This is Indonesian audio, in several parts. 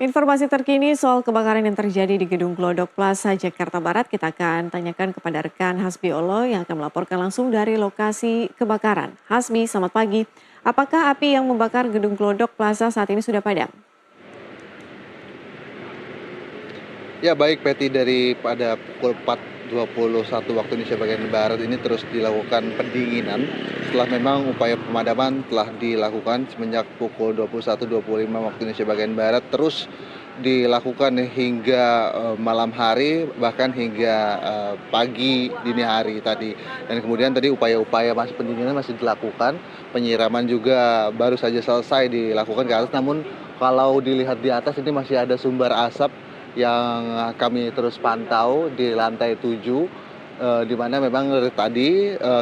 Informasi terkini soal kebakaran yang terjadi di Gedung Glodok Plaza, Jakarta Barat, kita akan tanyakan kepada rekan Hasbi Olo yang akan melaporkan langsung dari lokasi kebakaran. Hasbi, selamat pagi. Apakah api yang membakar Gedung Glodok Plaza saat ini sudah padam? Ya baik Peti, dari pada pukul 4.21 waktu Indonesia bagian Barat ini terus dilakukan pendinginan setelah memang upaya pemadaman telah dilakukan semenjak pukul 21.25 waktu Indonesia bagian Barat, terus dilakukan hingga malam hari, bahkan hingga pagi dini hari tadi. Dan kemudian tadi upaya-upaya masih pendinginan masih dilakukan, penyiraman juga baru saja selesai dilakukan ke atas, namun kalau dilihat di atas ini masih ada sumber asap yang kami terus pantau di lantai 7, di mana memang dari tadi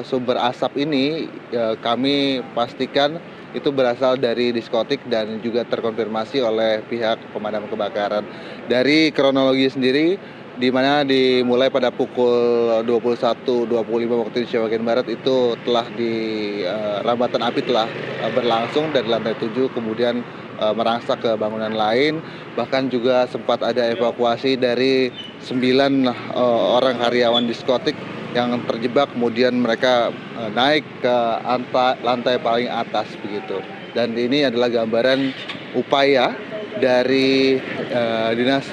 sumber asap ini kami pastikan itu berasal dari diskotik dan juga terkonfirmasi oleh pihak pemadam kebakaran. Dari kronologi sendiri, di mana dimulai pada pukul 21.25 waktu Indonesia bagian Barat itu telah rambatan api telah berlangsung dari lantai 7, kemudian merangsek ke bangunan lain, bahkan juga sempat ada evakuasi dari 9 orang karyawan diskotik yang terjebak, kemudian mereka naik ke lantai paling atas begitu. Dan ini adalah gambaran upaya dari Dinas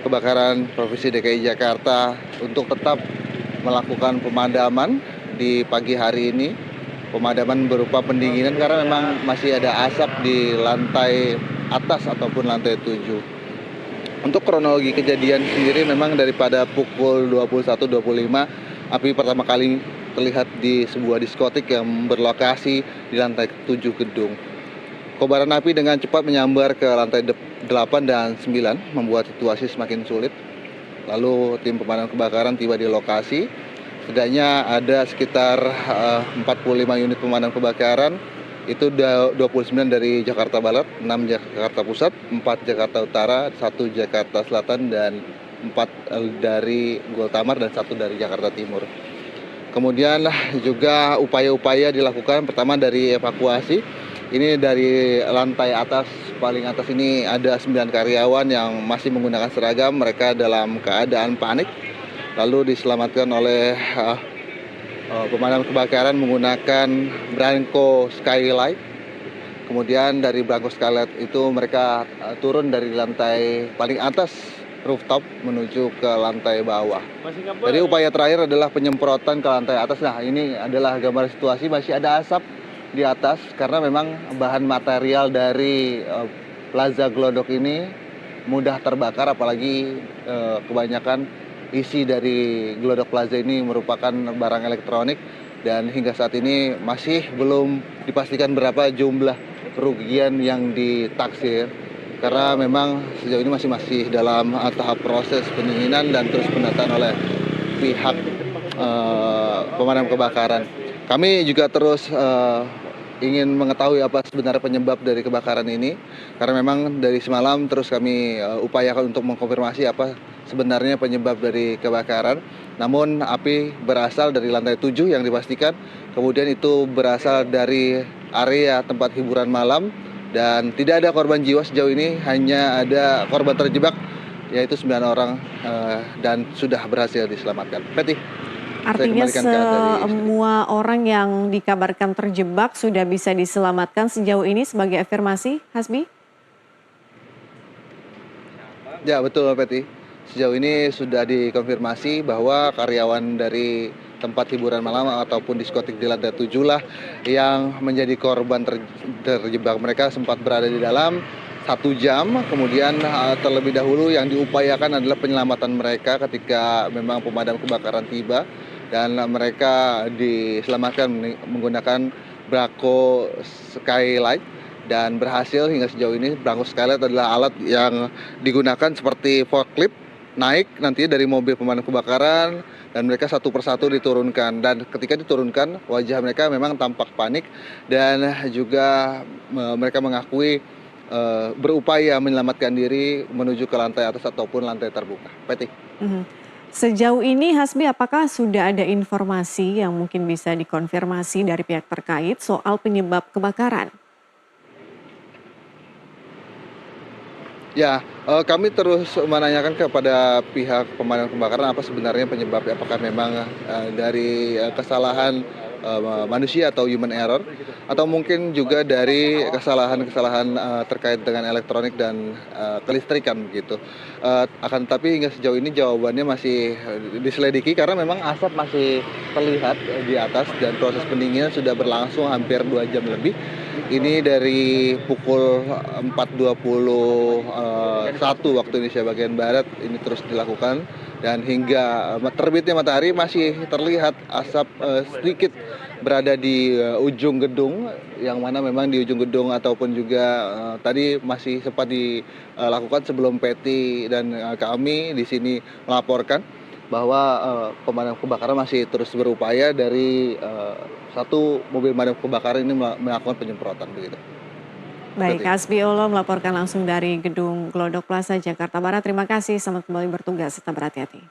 Kebakaran Provinsi DKI Jakarta untuk tetap melakukan pemadaman di pagi hari ini. Pemadaman berupa pendinginan karena memang masih ada asap di lantai atas ataupun lantai 7. Untuk kronologi kejadian sendiri memang daripada pukul 21.25 api pertama kali terlihat di sebuah diskotik yang berlokasi di lantai 7 gedung. Kobaran api dengan cepat menyambar ke lantai 8 dan 9 membuat situasi semakin sulit. Lalu tim pemadam kebakaran tiba di lokasi. Setidaknya ada sekitar 45 unit pemadam kebakaran, itu 29 dari Jakarta Barat, 6 Jakarta Pusat, 4 Jakarta Utara, 1 Jakarta Selatan, dan 4 dari Gultamar, dan 1 dari Jakarta Timur. Kemudian juga upaya-upaya dilakukan, pertama dari evakuasi. Ini dari lantai atas, paling atas ini ada 9 karyawan yang masih menggunakan seragam, mereka dalam keadaan panik. Lalu diselamatkan oleh pemadam kebakaran menggunakan Branco Skylight. Kemudian dari Branco Skylight itu mereka turun dari lantai paling atas rooftop menuju ke lantai bawah. Jadi upaya terakhir adalah penyemprotan ke lantai atas. Nah, ini adalah gambar situasi, masih ada asap di atas karena memang bahan material dari Plaza Glodok ini mudah terbakar, apalagi kebanyakan isi dari Glodok Plaza ini merupakan barang elektronik, dan hingga saat ini masih belum dipastikan berapa jumlah kerugian yang ditaksir karena memang sejauh ini masih dalam tahap proses pendinginan dan terus pendataan oleh pihak pemadam kebakaran. Kami juga terus ingin mengetahui apa sebenarnya penyebab dari kebakaran ini, karena memang dari semalam terus kami upayakan untuk mengkonfirmasi apa sebenarnya penyebab dari kebakaran. Namun api berasal dari lantai 7 yang dipastikan, kemudian itu berasal dari area tempat hiburan malam, dan tidak ada korban jiwa sejauh ini, hanya ada korban terjebak yaitu 9 orang dan sudah berhasil diselamatkan. Peti, saya Artinya kembalikan ke Anda di studio. semua orang yang dikabarkan terjebak sudah bisa diselamatkan sejauh ini sebagai afirmasi, Hasbi? Ya betul Peti, sejauh ini sudah dikonfirmasi bahwa karyawan dari tempat hiburan malam ataupun diskotik di lantai 7 lah yang menjadi korban terjebak. Mereka sempat berada di dalam 1 jam, kemudian terlebih dahulu yang diupayakan adalah penyelamatan mereka ketika memang pemadam kebakaran tiba, dan mereka diselamatkan menggunakan Branco Skylight, dan berhasil hingga sejauh ini. Branco Skylight adalah alat yang digunakan seperti forklift, naik nanti dari mobil pemadam kebakaran, dan mereka satu persatu diturunkan, dan ketika diturunkan wajah mereka memang tampak panik, dan juga mereka mengakui berupaya menyelamatkan diri menuju ke lantai atas ataupun lantai terbuka. Peti. Mhm. Sejauh ini Hasbi, apakah sudah ada informasi yang mungkin bisa dikonfirmasi dari pihak terkait soal penyebab kebakaran? Ya, kami terus menanyakan kepada pihak pemadam kebakaran apa sebenarnya penyebabnya, apakah memang, dari, kesalahan, manusia atau human error, atau mungkin juga dari kesalahan-kesalahan, terkait dengan elektronik dan, kelistrikan begitu. Akan tetapi hingga sejauh ini jawabannya masih, diselidiki karena memang asap masih terlihat, di atas dan proses pendinginan sudah berlangsung hampir 2 jam lebih. Ini dari pukul 4.20, 1 waktu Indonesia bagian barat ini terus dilakukan dan hingga, terbitnya matahari masih terlihat asap, sedikit berada di, ujung gedung, yang mana memang di ujung gedung ataupun juga, tadi masih sempat dilakukan sebelum Peti dan, kami di sini melaporkan bahwa, pemadam kebakaran masih terus berupaya dari, 1 mobil pemadam kebakaran ini melakukan penyemprotan begitu. Baik, Seperti itu. Hasbi Olo melaporkan langsung dari Gedung Glodok Plaza, Jakarta Barat. Terima kasih, selamat kembali bertugas, tetap berhati-hati.